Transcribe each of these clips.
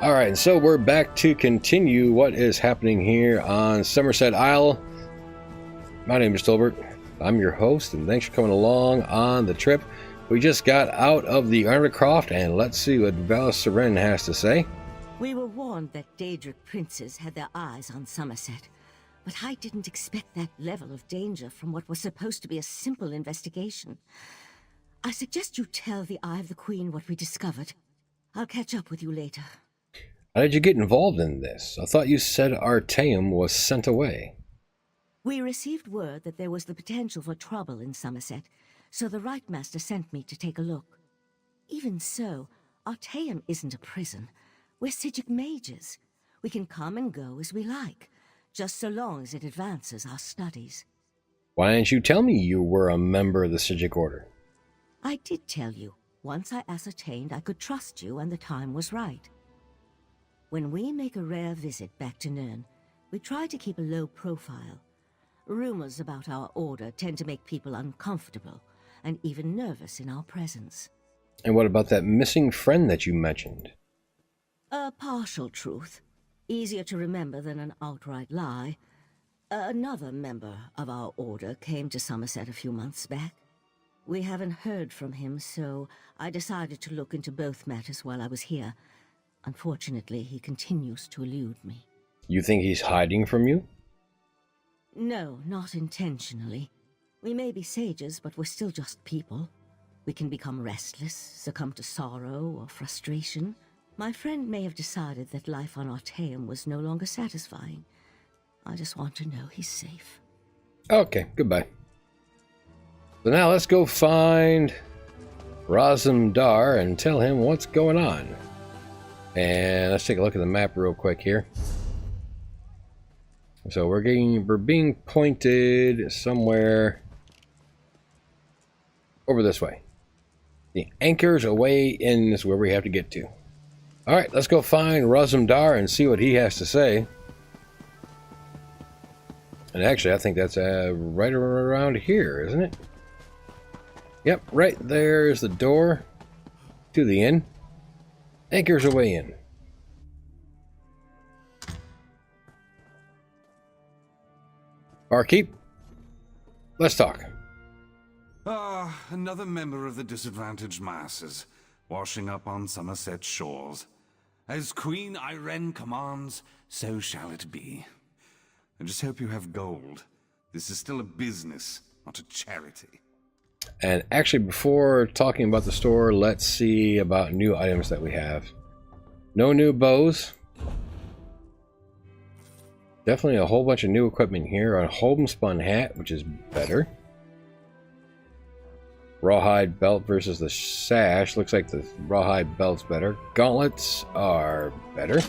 Alright, so we're back to continue what is happening here on Somerset Isle. My name is Tolbert. I'm your host, and thanks for coming along on the trip. We just got out of the Undercroft, and let's see what Elsweyr has to say. We were warned that Daedric princes had their eyes on Somerset, but I didn't expect that level of danger from what was supposed to be a simple investigation. I suggest you tell the Eye of the Queen what we discovered. I'll catch up with you later. How did you get involved in this? I thought you said Artaeum was sent away. We received word that there was the potential for trouble in Somerset, so the Right Master sent me to take a look. Even so, Artaeum isn't a prison. We're Psijic mages. We can come and go as we like, just so long as it advances our studies. Why didn't you tell me you were a member of the Psijic Order? I did tell you, once I ascertained I could trust you and the time was right. When we make a rare visit back to Nirn, we try to keep a low profile. Rumors about our order tend to make people uncomfortable, and even nervous in our presence. And what about that missing friend that you mentioned? A partial truth. Easier to remember than an outright lie. Another member of our order came to Somerset a few months back. We haven't heard from him, so I decided to look into both matters while I was here. Unfortunately, he continues to elude me. You think he's hiding from you? No, not intentionally. We may be sages, but we're still just people. We can become restless, succumb to sorrow or frustration. My friend may have decided that life on Artaeum was no longer satisfying. I just want to know he's safe. Okay, goodbye. So now let's go find Razumdar and tell him what's going on. And let's take a look at the map real quick here. So we're being pointed somewhere over this way. The anchors away in is where we have to get to. Alright, let's go find Razumdar and see what he has to say. And actually, I think that's right around here, isn't it? Yep, right there is the door to the inn. Anchors away in. Barkeep, let's talk. Another member of the disadvantaged masses, washing up on Somerset shores. As Queen Irene commands, so shall it be. I just hope you have gold. This is still a business, not a charity. And actually, before talking about the store, let's see about new items that we have. No new bows. Definitely a whole bunch of new equipment here. A homespun hat, which is better. Rawhide belt versus the sash. Looks like the rawhide belt's better. Gauntlets are better.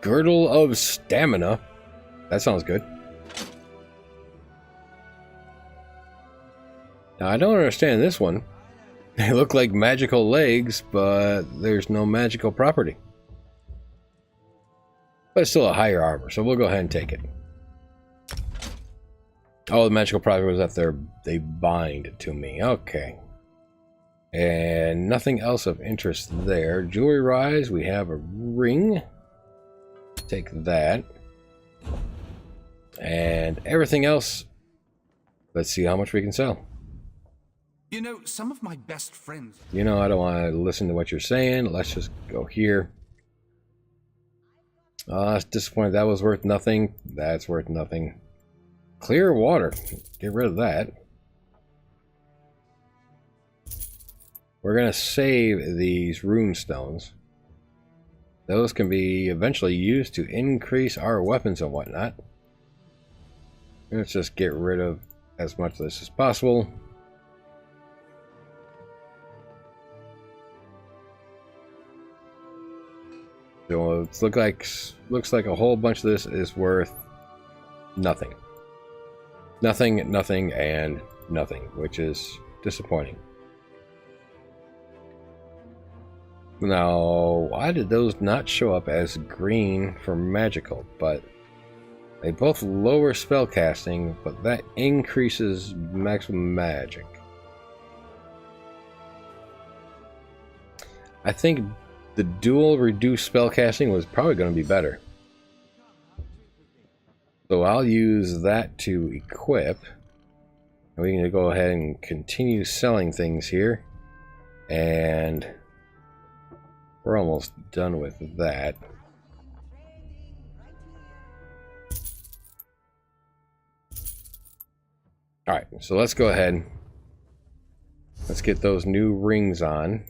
Girdle of stamina. That sounds good. Now, I don't understand this one. They look like magical legs, but there's no magical property. But it's still a higher armor, so we'll go ahead and take it. Oh, the magical property was that they bind to me. Okay. And nothing else of interest there. Jewelry rise, we have a ring. Take that. And everything else, let's see how much we can sell. You know, some of my best friends... You know, I don't want to listen to what you're saying. Let's just go here. It's disappointed. That was worth nothing. That's worth nothing. Clear water. Get rid of that. We're going to save these rune stones. Those can be eventually used to increase our weapons and whatnot. Let's just get rid of as much of this as possible. So it looks like a whole bunch of this is worth nothing. Nothing, nothing, and nothing, which is disappointing. Now, why did those not show up as green for magical? But they both lower spell casting, but that increases maximum magic. I think the dual reduced spellcasting was probably going to be better. So I'll use that to equip. And we can go ahead and continue selling things here. And we're almost done with that. Alright, so let's go ahead. Let's get those new rings on.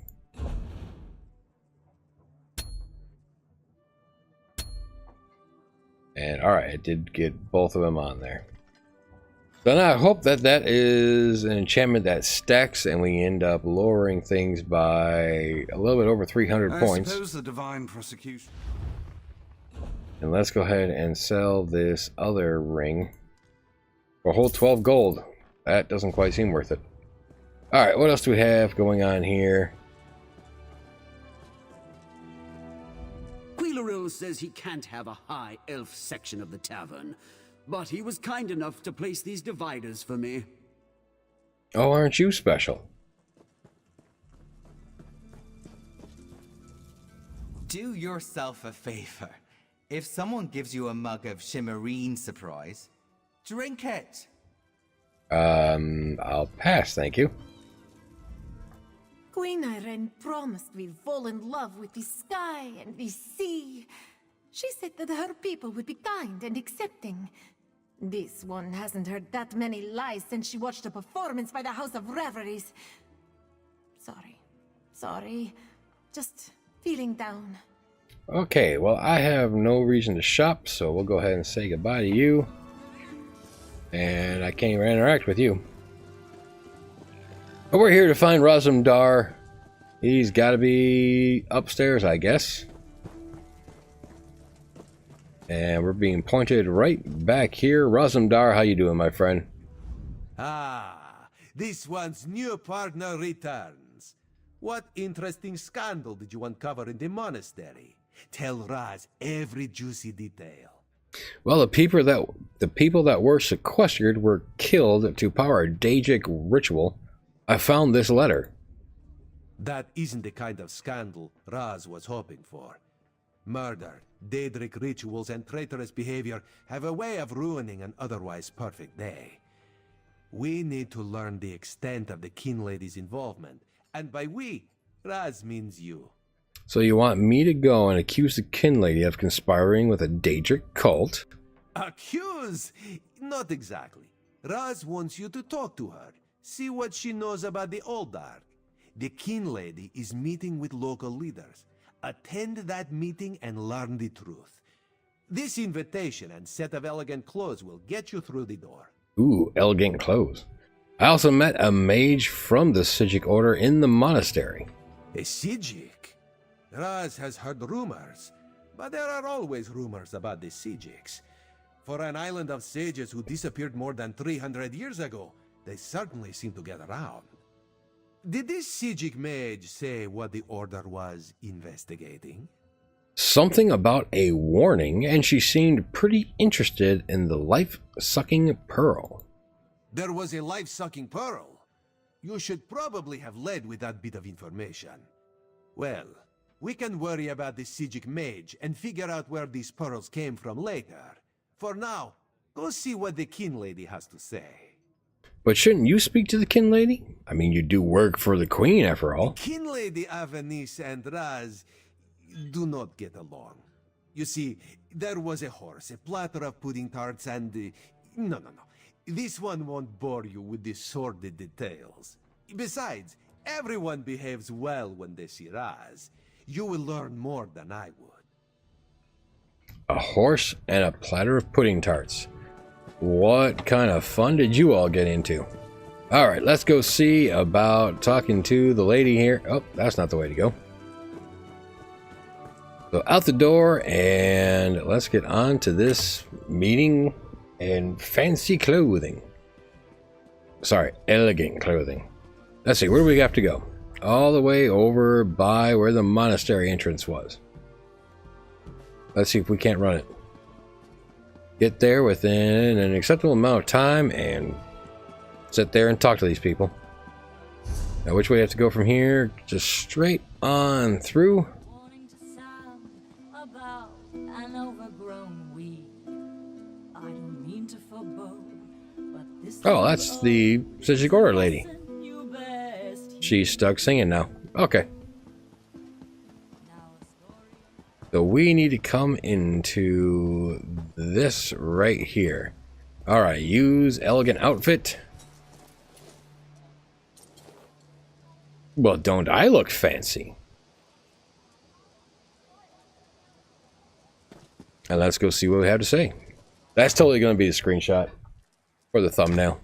And alright, I did get both of them on there. So now I hope that that is an enchantment that stacks and we end up lowering things by a little bit over 300 points. I suppose the divine prosecution. And let's go ahead and sell this other ring for a whole 12 gold. That doesn't quite seem worth it. Alright, what else do we have going on here? Quilleril says he can't have a high elf section of the tavern, but he was kind enough to place these dividers for me. Oh, aren't you special? Do yourself a favor. If someone gives you a mug of Shimmerine Surprise, drink it. I'll pass, thank you. Queen Irene promised we'd fall in love with the sky and the sea. She said that her people would be kind and accepting. This one hasn't heard that many lies since she watched a performance by the House of Reveries. Sorry. Just feeling down. Okay, well, I have no reason to shop, so we'll go ahead and say goodbye to you. And I can't even interact with you. But we're here to find Razumdar. He's got to be upstairs, I guess. And we're being pointed right back here. Razumdar, how you doing, my friend? Ah, this one's new partner returns. What interesting scandal did you uncover in the monastery? Tell Raz every juicy detail. Well, the people that were sequestered were killed to power a Daedric ritual. I found this letter. That isn't the kind of scandal Raz was hoping for. Murder, Daedric rituals, and traitorous behavior have a way of ruining an otherwise perfect day. We need to learn the extent of the Kin Lady's involvement, and by we, Raz means you. So you want me to go and accuse the Kin Lady of conspiring with a Daedric cult? Accuse? Not exactly. Raz wants you to talk to her. See what she knows about the Oldar. The Kin Lady is meeting with local leaders. Attend that meeting and learn the truth. This invitation and set of elegant clothes will get you through the door. Ooh, elegant clothes. I also met a mage from the Sijic Order in the monastery. A Sijic? Raz has heard rumors, but there are always rumors about the Sijics. For an island of sages who disappeared more than 300 years ago, they certainly seem to get around. Did this Sijic mage say what the Order was investigating? Something about a warning, and she seemed pretty interested in the life-sucking pearl. There was a life-sucking pearl. You should probably have led with that bit of information. Well, we can worry about the Sijic mage and figure out where these pearls came from later. For now, go see what the Kin Lady has to say. But shouldn't you speak to the Kin Lady? I mean, you do work for the Queen, after all. Kin Lady Avanice and Raz do not get along. You see, there was a horse, a platter of pudding tarts, and... No. This one won't bore you with the sordid details. Besides, everyone behaves well when they see Raz. You will learn more than I would. A horse and a platter of pudding tarts. What kind of fun did you all get into? Alright, let's go see about talking to the lady here. Oh, that's not the way to go. So out the door, and let's get on to this meeting in fancy clothing. Sorry, elegant clothing. Let's see, where do we have to go? All the way over by where the monastery entrance was. Let's see if we can't run it. Get there within an acceptable amount of time and sit there and talk to these people. Now, which way do we have to go from here? Just straight on through. Oh, that's the Sigigora lady. She's stuck singing now. Okay. So we need to come into this right here. Alright, use elegant outfit. Well, don't I look fancy? And let's go see what we have to say. That's totally going to be the screenshot for the thumbnail.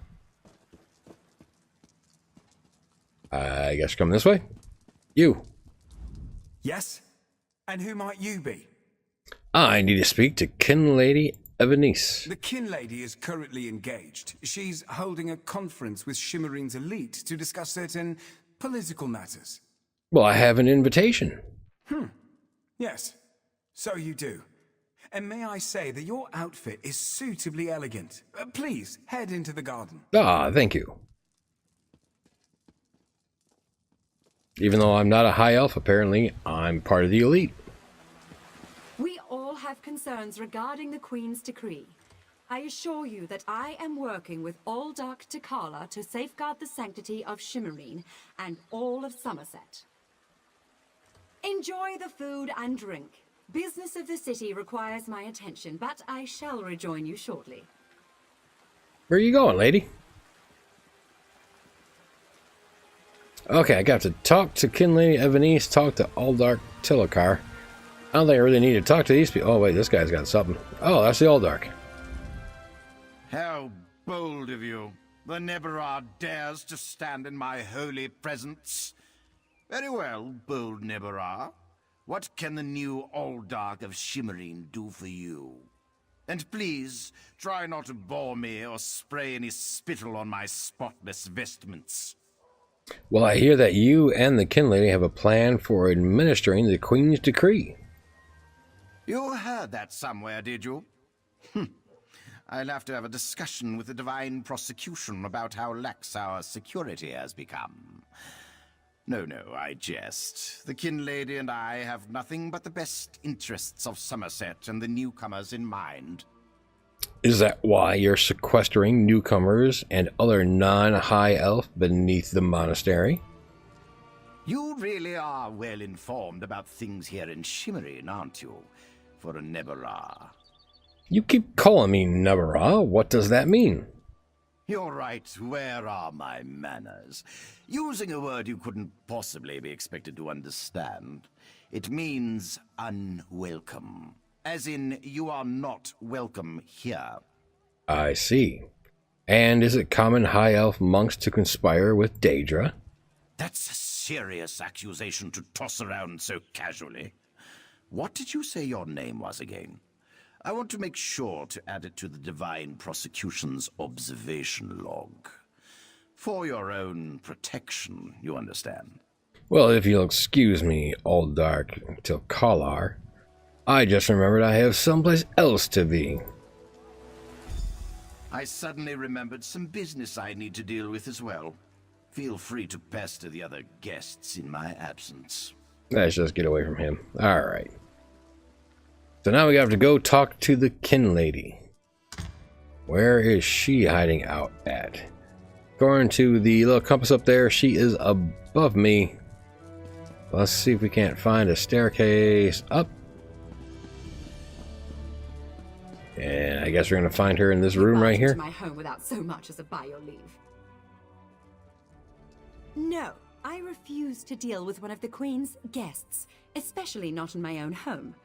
I guess come this way. You. Yes? And who might you be? I need to speak to Kin Lady Evanice. The Kin Lady is currently engaged. She's holding a conference with Shimmerine's elite to discuss certain political matters. Well, I have an invitation. Yes, so you do. And may I say that your outfit is suitably elegant. Please, head into the garden. Ah, thank you. Even though I'm not a high elf, apparently I'm part of the elite. We all have concerns regarding the Queen's decree. I assure you that I am working with all Dark Takala to safeguard the sanctity of Shimmerine and all of Somerset. Enjoy the food and drink. Business of the city requires my attention, but I shall rejoin you shortly. Where are you going, lady? Okay, I got to talk to Kin Lady Evanice, talk to Aldark Tilakar. I don't think I really need to talk to these people. Oh, wait, this guy's got something. Oh, that's the Aldark. How bold of you. The Neberah dares to stand in my holy presence. Very well, bold Neberah. What can the new Aldark of Shimmerine do for you? And please, try not to bore me or spray any spittle on my spotless vestments. Well, I hear that you and the Kin Lady have a plan for administering the Queen's decree. You heard that somewhere, did you? I'll have to have a discussion with the Divine Prosecution about how lax our security has become. No, I jest. The Kin Lady and I have nothing but the best interests of Somerset and the newcomers in mind. Is that why you're sequestering newcomers and other non-high elf beneath the monastery? You really are well informed about things here in Shimmerine, aren't you? For a Neberah. You keep calling me Neberah. What does that mean? You're right. Where are my manners? Using a word you couldn't possibly be expected to understand. It means unwelcome. As in, you are not welcome here. I see. And is it common high elf monks to conspire with Daedra? That's a serious accusation to toss around so casually. What did you say your name was again? I want to make sure to add it to the Divine Prosecution's observation log. For your own protection, you understand. Well, if you'll excuse me, Aldark Tilkalar, I just remembered I have someplace else to be. I suddenly remembered some business I need to deal with as well. Feel free to pester the other guests in my absence. Let's just get away from him. Alright. So now we have to go talk to the Kin Lady. Where is she hiding out at? According to the little compass up there, she is above me. Let's see if we can't find a staircase up. And I guess we're going to find her in this room right here. My home without so much as a by your leave. No, I refuse to deal with one of the Queen's guests, especially not in my own home.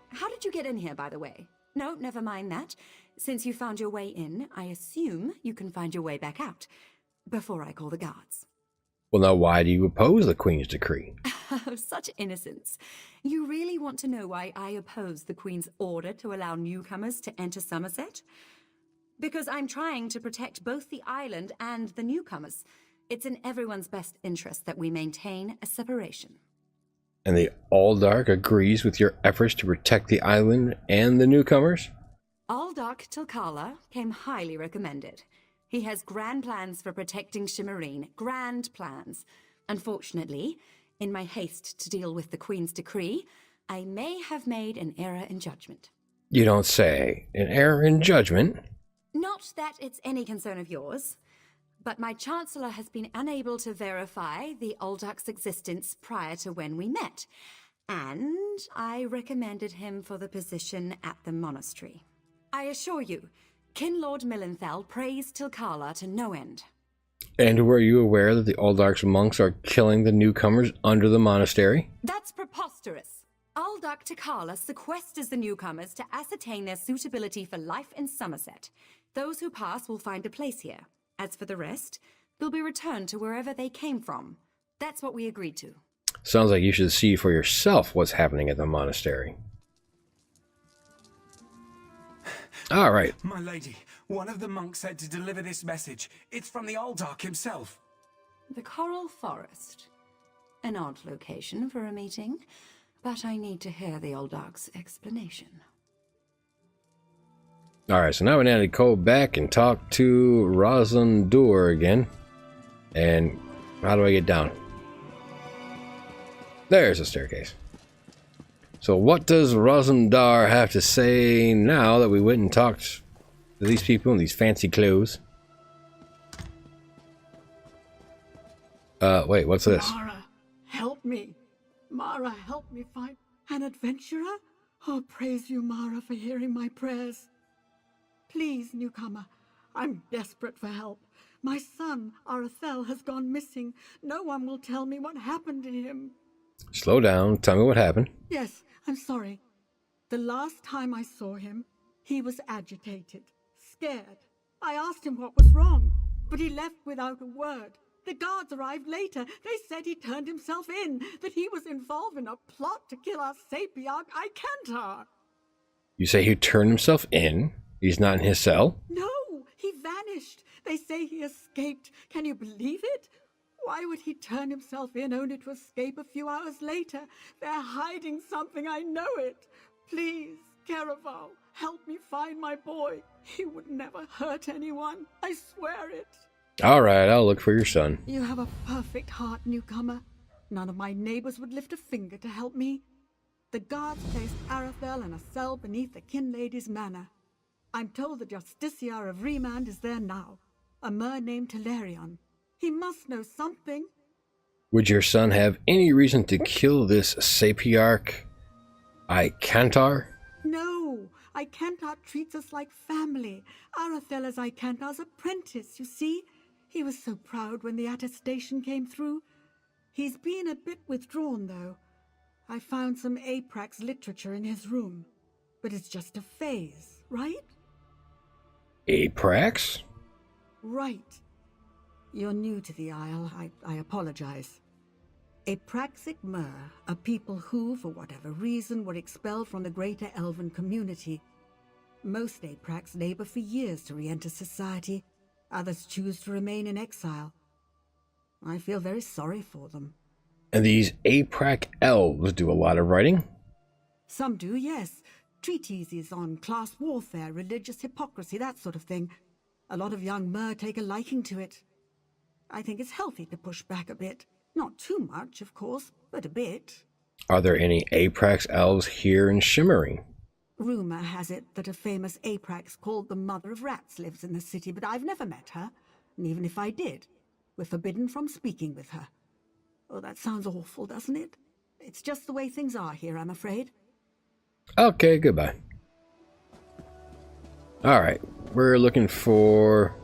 How did you get in here, by the way? No, never mind that. Since you found your way in, I assume you can find your way back out, before I call the guards. Well, now why do you oppose the Queen's decree? Oh, such innocence. You really want to know why I oppose the Queen's order to allow newcomers to enter Somerset? Because I'm trying to protect both the island and the newcomers. It's in everyone's best interest that we maintain a separation. And the Aldark agrees with your efforts to protect the island and the newcomers? Aldark Tilkala came highly recommended. He has grand plans for protecting Shimmerine. Grand plans. Unfortunately, in my haste to deal with the Queen's decree, I may have made an error in judgment. You don't say. An error in judgment? Not that it's any concern of yours, but my Chancellor has been unable to verify the Olduk's existence prior to when we met, and I recommended him for the position at the monastery. I assure you, Kinlord Millenthal praised Tilkala to no end. And were you aware that the Olduk's monks are killing the newcomers under the monastery? That's preposterous. Alduk Tilkala sequesters the newcomers to ascertain their suitability for life in Somerset. Those who pass will find a place here. As for the rest, they'll be returned to wherever they came from. That's what we agreed to. Sounds like you should see for yourself what's happening at the monastery. All right. My lady, one of the monks said to deliver this message. It's from the Olduk himself. The Coral Forest. An odd location for a meeting, but I need to hear the Olduk's explanation. All right, so now we need to go back and talk to Rosandur again. And how do I get down? There's a staircase. So what does Rosendar have to say now that we went and talked to these people in these fancy clothes? Wait, what's this? Mara, help me. Mara, help me find an adventurer. Oh, praise you, Mara, for hearing my prayers. Please, newcomer, I'm desperate for help. My son, Arathel, has gone missing. No one will tell me what happened to him. Slow down. Tell me what happened. Yes, I'm sorry. The last time I saw him, he was agitated, scared. I asked him what was wrong, but he left without a word. The guards arrived later. They said he turned himself in, that he was involved in a plot to kill our Sapiarch Icantar. You say he turned himself in? He's not in his cell? No, he vanished. They say he escaped. Can you believe it? Why would he turn himself in only to escape a few hours later? They're hiding something, I know it. Please, Caraval, help me find my boy. He would never hurt anyone. I swear it. All right, I'll look for your son. You have a perfect heart, newcomer. None of my neighbors would lift a finger to help me. The guards placed Arathel in a cell beneath the Kinlady's manor. I'm told the Justiciar of Remand is there now, a mer named Telerion. He must know something. Would your son have any reason to kill this Sapiarch Icantar? No, Icantar treats us like family. Arathel is Icantar's apprentice, you see. He was so proud when the attestation came through. He's been a bit withdrawn, though. I found some Aprax literature in his room. But it's just a phase, right? Aprax? Right. You're new to the Isle. I apologize. Apraxic Mer are people who, for whatever reason, were expelled from the greater Elven community. Most Aprax labor for years to re-enter society. Others choose to remain in exile. I feel very sorry for them. And these Aprac elves do a lot of writing? Some do, yes. Treatises on class warfare, religious hypocrisy, that sort of thing. A lot of young Mer take a liking to it. I think it's healthy to push back a bit. Not too much, of course, but a bit. Are there any Aprax elves here in Shimmering? Rumor has it that a famous Aprax called the Mother of Rats lives in the city, but I've never met her. And even if I did, we're forbidden from speaking with her. Oh, that sounds awful, doesn't it? It's just the way things are here, I'm afraid. Okay, goodbye. Alright, we're looking for...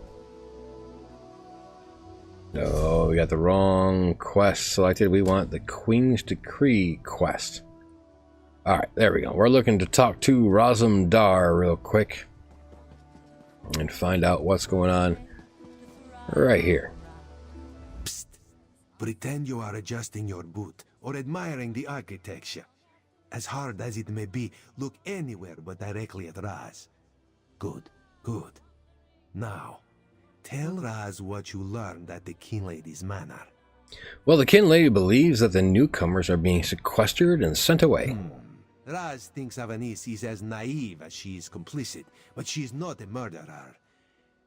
No, we got the wrong quest selected. We want the Queen's Decree quest. Alright, there we go. We're looking to talk to Rosendar real quick and find out what's going on right here. Psst. Pretend you are adjusting your boot or admiring the architecture. As hard as it may be, look anywhere but directly at Raz. Good, good. Now, tell Raz what you learned at the Kinlady's manor. Well, the Kinlady believes that the newcomers are being sequestered and sent away. Raz thinks Avanice is as naive as she is complicit, but she's not a murderer.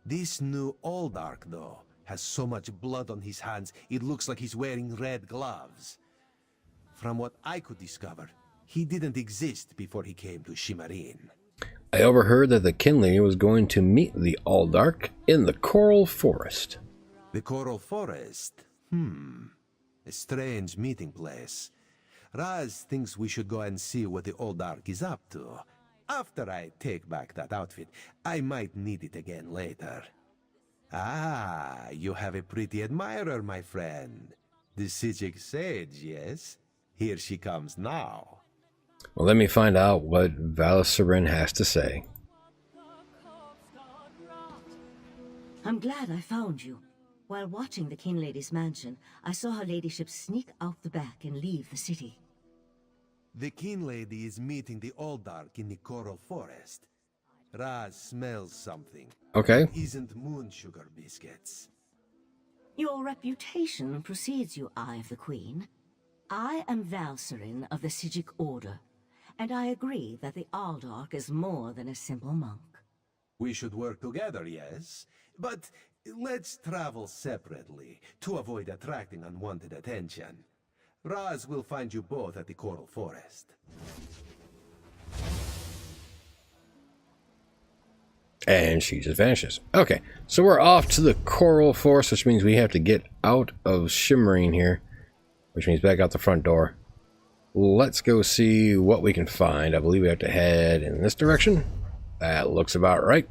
This new Oldark, though, has so much blood on his hands, it looks like he's wearing red gloves. From what I could discover, he didn't exist before he came to Shimmerin. I overheard that the Kinley was going to meet the Aldark in the Coral Forest. The Coral Forest? A strange meeting place. Raz thinks we should go and see what the Aldark is up to. After I take back that outfit, I might need it again later. Ah, you have a pretty admirer, my friend. The Sijic Sage, yes? Here she comes now. Well, let me find out what Valisarin has to say. I'm glad I found you. While watching the King Lady's mansion, I saw her ladyship sneak out the back and leave the city. The King Lady is meeting the Aldark in the Coral Forest. Raz smells something. Okay. It isn't moon sugar biscuits. Your reputation precedes you, Eye of the Queen. I am Valisarin of the Sijic Order, and I agree that the Aldark is more than a simple monk. We should work together, yes? But let's travel separately to avoid attracting unwanted attention. Raz will find you both at the Coral Forest. And she just vanishes. Okay, so we're off to the Coral Forest, which means we have to get out of Shimmering here, which means back out the front door. Let's go see what we can find. I believe we have to head in this direction. That looks about right.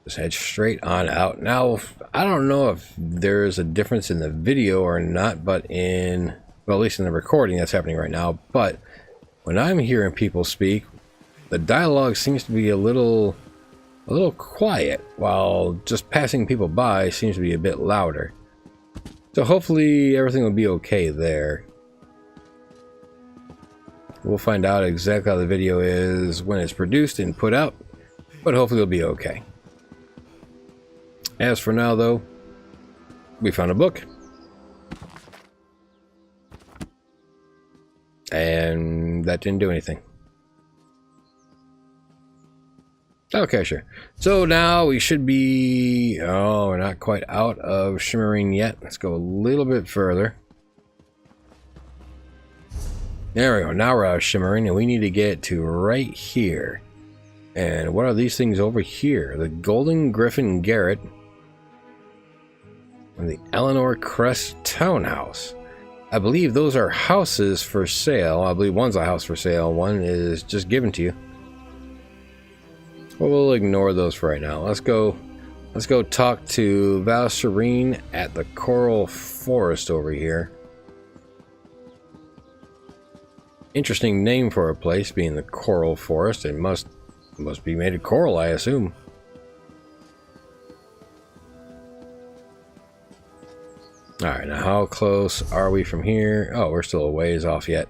Just head straight on out. Now, I don't know if there's a difference in the video or not, but well, at least in the recording that's happening right now. But when I'm hearing people speak, the dialogue seems to be a little quiet, while just passing people by seems to be a bit louder. So hopefully everything will be okay there. We'll find out exactly how the video is when it's produced and put out, but hopefully it'll be okay. As for now, though, we found a book. And that didn't do anything. Okay, sure. So now we should be... Oh, we're not quite out of Shimmering yet. Let's go a little bit further. There we go. Now we're out of Shimmering, and we need to get to right here. And what are these things over here? The Golden Griffin Garret and the Eleanor Crest Townhouse. I believe those are houses for sale. I believe one's a house for sale. One is just given to you. Well, we'll ignore those for right now. Let's go talk to Valisarin at the Coral Forest over here. Interesting name for a place, being the Coral Forest. It must be made of coral, I assume. Alright, now how close are we from here? Oh, we're still a ways off yet.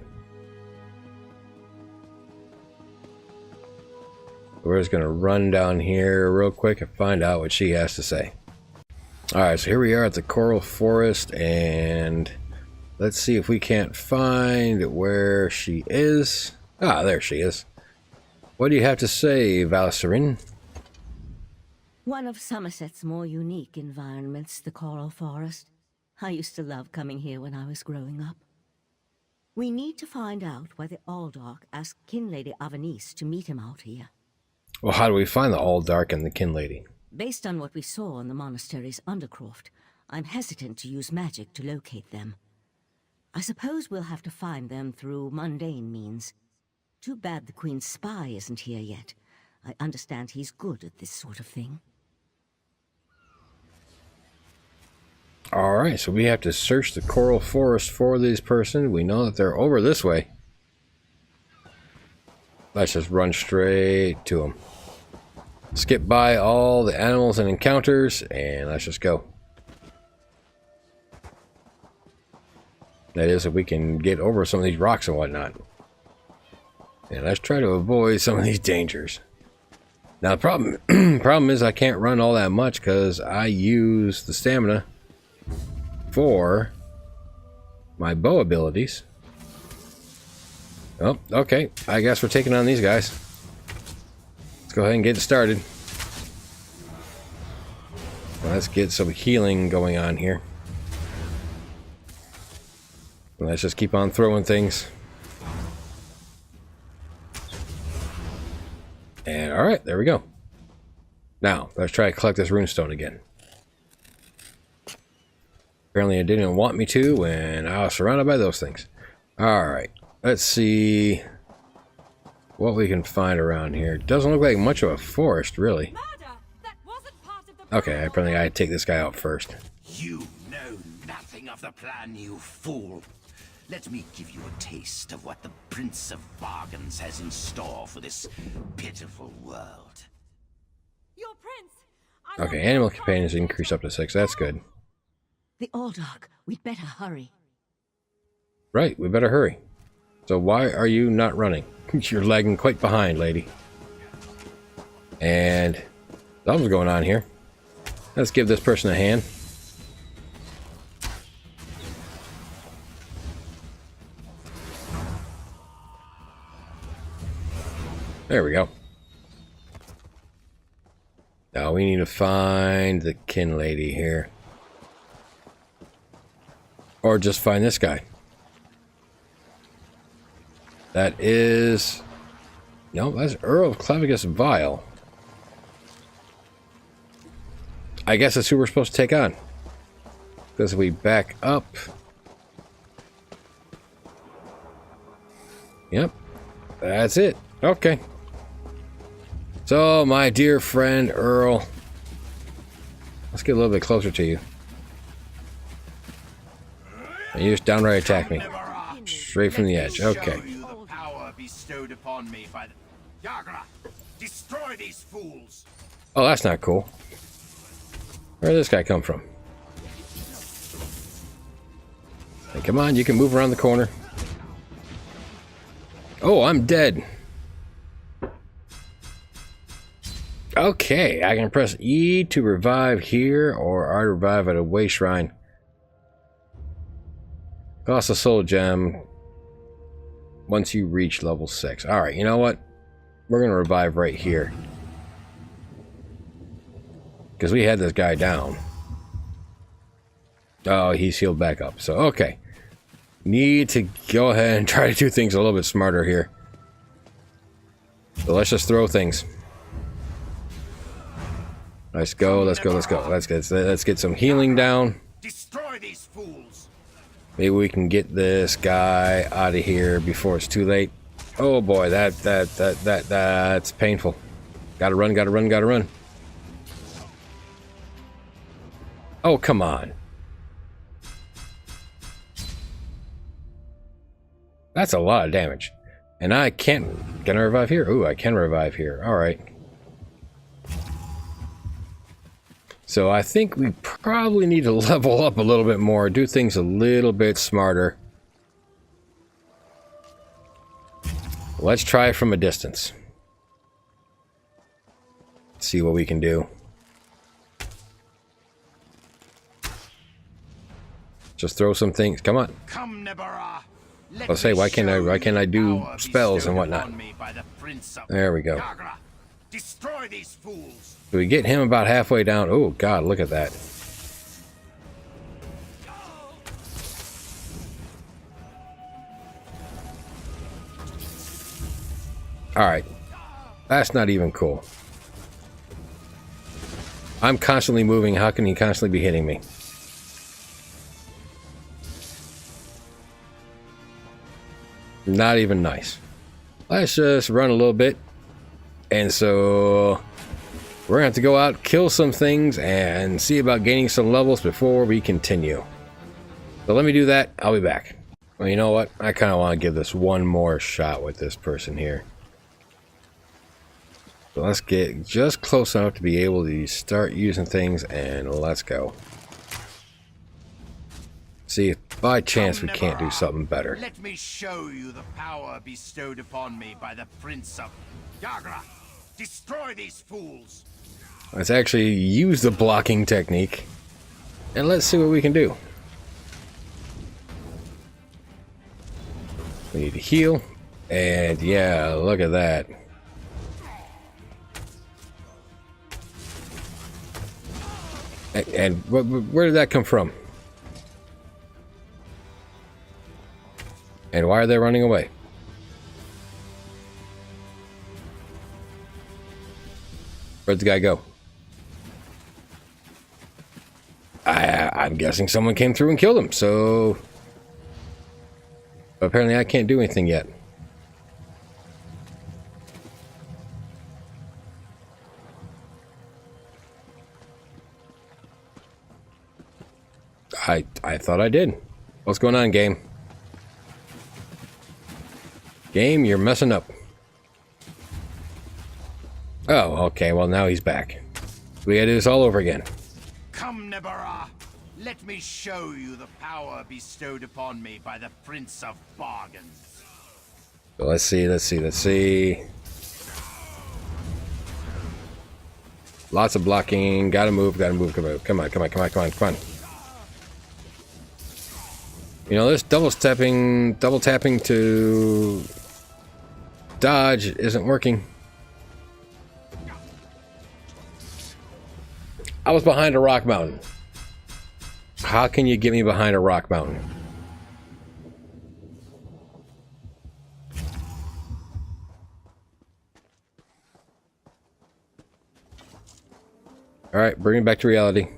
We're just going to run down here real quick and find out what she has to say. Alright, so here we are at the Coral Forest, and let's see if we can't find where she is. Ah, there she is. What do you have to say, Valisarin? One of Somerset's more unique environments, the Coral Forest. I used to love coming here when I was growing up. We need to find out why the Aldark asked Kinlady Avanice to meet him out here. Well, how do we find the Aldark and the Kinlady? Based on what we saw in the monastery's undercroft, I'm hesitant to use magic to locate them. I suppose we'll have to find them through mundane means. Too bad the Queen's spy isn't here yet. I understand he's good at this sort of thing. Alright, so we have to search the Coral Forest for this person. We know that they're over this way. Let's just run straight to them. Skip by all the animals and encounters, and let's just go. That is, if we can get over some of these rocks and whatnot. And let's try to avoid some of these dangers. Now the problem is I can't run all that much because I use the stamina for my bow abilities. Oh, okay. I guess we're taking on these guys. Let's go ahead and get it started. Let's get some healing going on here. Let's just keep on throwing things. Alright, there we go. Now, let's try to collect this runestone again. Apparently it didn't want me to when I was surrounded by those things. Alright, let's see what we can find around here. Doesn't look like much of a forest, really. Okay, apparently I take this guy out first. You know nothing of the plan, you fool. Let me give you a taste of what the Prince of Bargains has in store for this pitiful world. Your prince! Okay, animal companions increase up to 6. That's good. The Aldog. We'd better hurry. Right, we better hurry. So why are you not running? You're lagging quite behind, lady. And something's going on here. Let's give this person a hand. There we go. Now we need to find the kin lady here. Or just find this guy. That is... No, that's Earl of Clavigus Vile. I guess that's who we're supposed to take on. Because we back up... Yep. That's it. Okay. So, my dear friend, Earl. Let's get a little bit closer to you. And you just downright attack me. Straight from the edge. Okay. The power bestowed upon me by the Yagra. Destroy these fools. Oh, that's not cool. Where did this guy come from? Hey, come on, you can move around the corner. Oh, I'm dead. Okay, I can press E to revive here, or R to revive at a way shrine. Cost a soul gem once you reach level 6. Alright, you know what? We're going to revive right here. Because we had this guy down. Oh, he's healed back up. So, okay. Need to go ahead and try to do things a little bit smarter here. So let's just throw things. Let's go, let's go, let's go. Let's get some healing down. Destroy these fools. Maybe we can get this guy out of here before it's too late. Oh boy, that's painful. Gotta run, gotta run, gotta run. Oh, come on. That's a lot of damage. And I can't... Can I revive here? Ooh, I can revive here. Alright. So I think we probably need to level up a little bit more. Do things a little bit smarter. Let's try it from a distance. See what we can do. Just throw some things. Come on. Come, Nebara. I'll say, why can't I do spells and whatnot? There we go. Destroy these fools. Do we get him about halfway down? Oh God, look at that. Alright. That's not even cool. I'm constantly moving. How can he constantly be hitting me? Not even nice. Let's just run a little bit. And so we're gonna have to go out, kill some things, and see about gaining some levels before we continue. So let me do that. I'll be back. Well, you know what? I kind of want to give this one more shot with this person here. So let's get just close enough to be able to start using things, and let's go. See if by chance we can't do something better. Let me show you the power bestowed upon me by the Prince of Yagra. Destroy these fools. Let's actually use the blocking technique, and let's see what we can do. We need to heal, and yeah, look at that. And where did that come from? And why are they running away? Where'd the guy go? I'm guessing someone came through and killed him, so... Apparently I can't do anything yet. I thought I did. What's going on, game? Game, you're messing up. Oh, okay, well now he's back. We gotta do this all over again. Come, Nebara. Let me show you the power bestowed upon me by the Prince of Bargains. So let's see. Lots of blocking. Gotta move. Come on. You know, this double tapping to dodge isn't working. I was behind a rock mountain. How can you get me behind a rock mountain? Alright, bring it back to reality.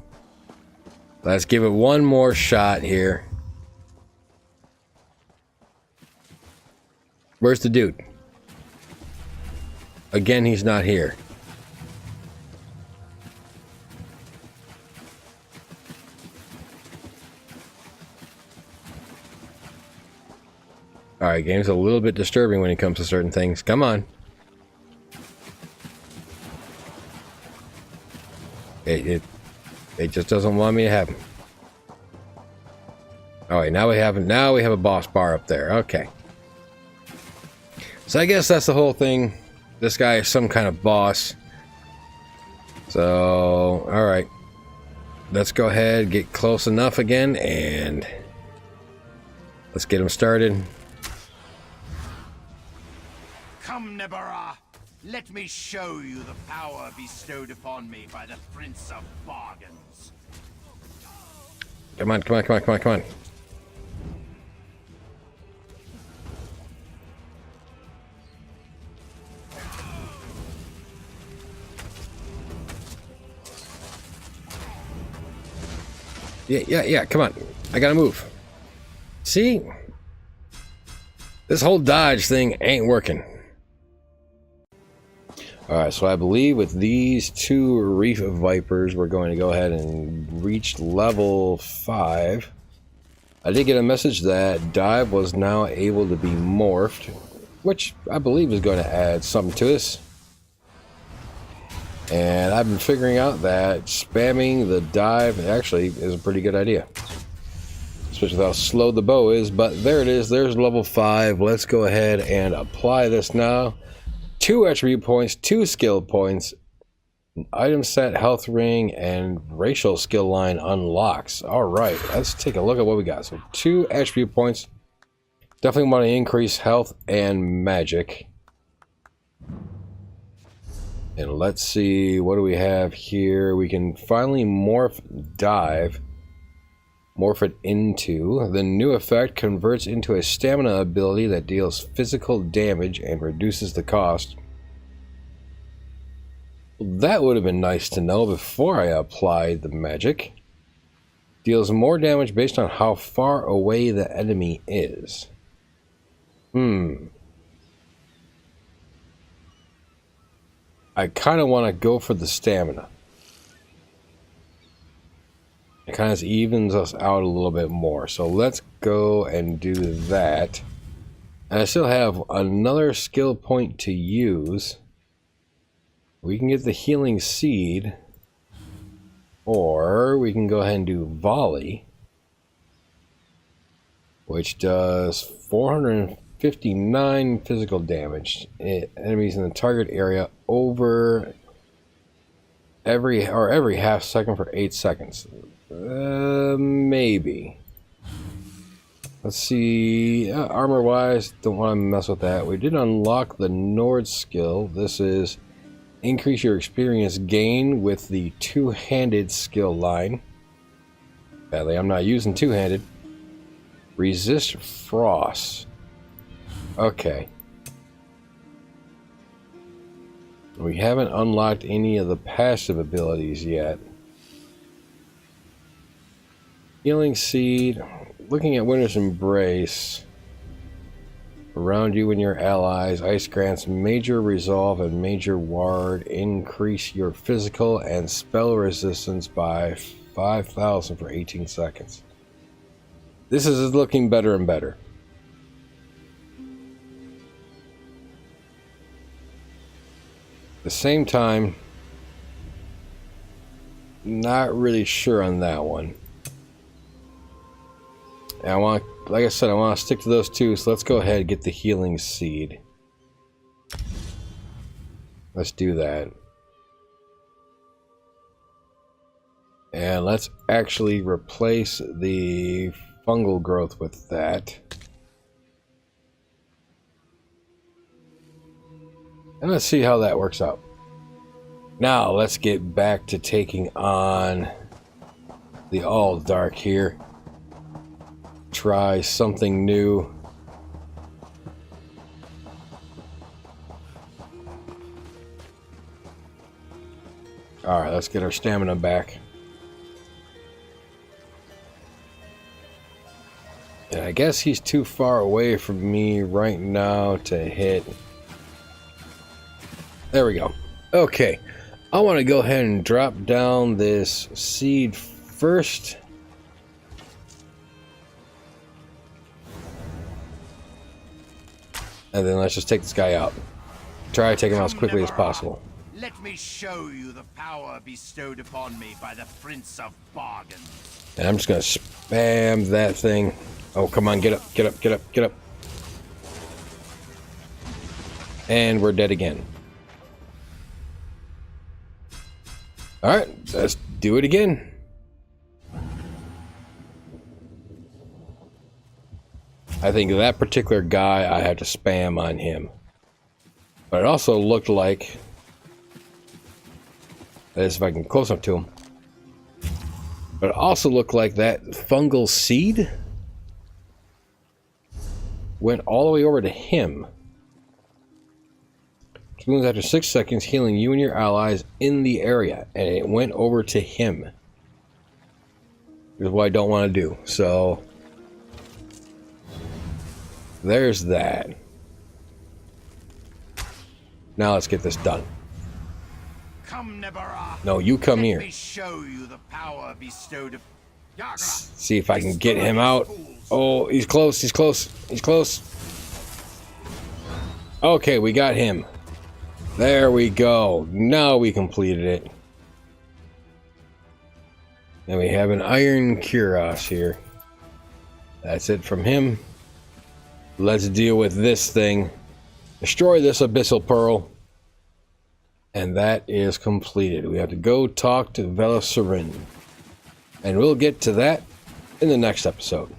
Let's give it one more shot here. Where's the dude? Again, he's not here. Alright, game's a little bit disturbing when it comes to certain things. Come on. It just doesn't want me to have him. Alright, now we have a boss bar up there. Okay. So I guess that's the whole thing. This guy is some kind of boss. So, alright. Let's go ahead, get close enough again, and let's get him started. Come, Nebara. Let me show you the power bestowed upon me by the Prince of Bargains. Come on. Yeah, come on. I gotta move. See? This whole dodge thing ain't working. Alright, so I believe with these two Reef Vipers, we're going to go ahead and reach level 5. I did get a message that Dive was now able to be morphed, which I believe is going to add something to this. And I've been figuring out that spamming the dive actually is a pretty good idea. Especially with how slow the bow is, but there it is, there's level 5. Let's go ahead and apply this now. 2 attribute points, 2 skill points, item set, health ring, and racial skill line unlocks. Alright, let's take a look at what we got. So 2 attribute points. Definitely want to increase health and magic. And let's see, what do we have here? We can finally morph Dive. Morph it into. The new effect converts into a stamina ability that deals physical damage and reduces the cost. That would have been nice to know before I applied the magic. Deals more damage based on how far away the enemy is. I kind of want to go for the stamina. It kind of evens us out a little bit more. So let's go and do that. And I still have another skill point to use. We can get the healing seed. Or we can go ahead and do volley. Which does 459 physical damage. Enemies in the target area over every half second for 8 seconds. Maybe. Let's see. Armor wise, don't want to mess with that. We did unlock the Nord skill. This is increase your experience gain with the two-handed skill line. Badly, I'm not using two-handed. Resist frost. Okay. We haven't unlocked any of the passive abilities yet. Healing Seed. Looking at Winter's Embrace. Around you and your allies, ice grants major resolve and major ward. Increase your physical and spell resistance by 5,000 for 18 seconds. This is looking better and better. At the same time, not really sure on that one. And I want, like I said, I want to stick to those two, so let's go ahead and get the Healing Seed. Let's do that. And let's actually replace the fungal growth with that. And let's see how that works out. Now, let's get back to taking on the All Dark here. Try something new. Alright, let's get our stamina back. And I guess he's too far away from me right now to hit. There we go. Okay. I want to go ahead and drop down this seed first. And then let's just take this guy out. Try to take him out as quickly as possible. Let me show you the power bestowed upon me by the Prince of Bargains. And I'm just going to spam that thing. Oh, come on, get up, get up, get up, get up. And we're dead again. Alright, let's do it again. I think that particular guy, I had to spam on him. But it also looked like, that is if I can get close up to him. But it also looked like that fungal seed went all the way over to him. Which means after 6 seconds, healing you and your allies in the area. And it went over to him. This is what I don't want to do. So there's that. Now let's get this done. Come, Nebara. No, you come here. Let me show you the power bestowed upon. See if I can get him out. Oh, he's close, he's close, he's close. Okay, we got him. There we go. Now we completed it. And we have an Iron Cuirass here. That's it from him. Let's deal with this thing. Destroy this Abyssal Pearl. And that is completed. We have to go talk to Elsweyr. And we'll get to that in the next episode.